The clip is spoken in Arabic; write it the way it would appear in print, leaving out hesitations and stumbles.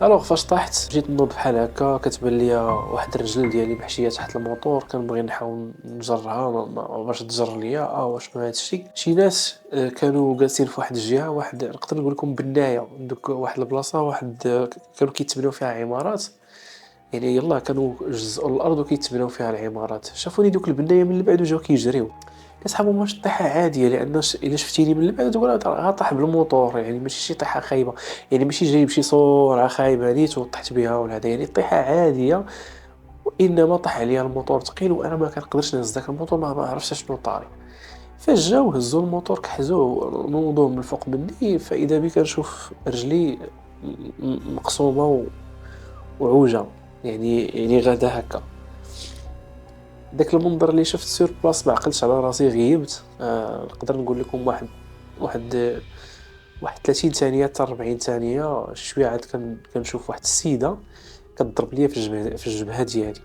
الوغ فاش طاحت جيت نوض بحال هكا كتبان ليا واحد الرجل ديالي محشيه تحت الموطور، كنبغي نحاول نجرها باش تجر ليا واش ما هادشي. شي ناس كانوا جالسين في واحد الجهه، واحد نقدر نقول لكم بنايه دوك واحد البلاصه، واحد كانوا كيتبناو فيها عمارات، يعني يلاه كانوا جزء الارض وكيتبناو فيها العمارات. شافوني دوك البنايه من البعد وجاو كيجريو، كنسحابهم واش الطيحه عاديه، لان الا شفتيني من البعد تقول غطاح بالموطور، يعني ماشي شي طيحه خايبه، يعني ماشي جاي بشي سرعه خايبه نيت وطحت بها ولا هذا، يعني طيحه عاديه، وانما طاح عليا الموطور ثقيل وانا ما كنقدرش نهز داك الموطور، ما عرفتش شنو طاري. فاش جاو هزوا الموطور كحزوه نوضوه من الفوق مني، فاذا بي كنشوف رجلي مقسومه وعوجه، يعني غادا هكا. داك المنظر اللي شفت سور بلاص ما عقلتش على راسي، غيبت. نقدر نقول لكم واحد واحد 30 ثانيه حتى 40 ثانيه شويه عاد كنشوف واحد السيده كتضرب ليا في الجبهه ديالي.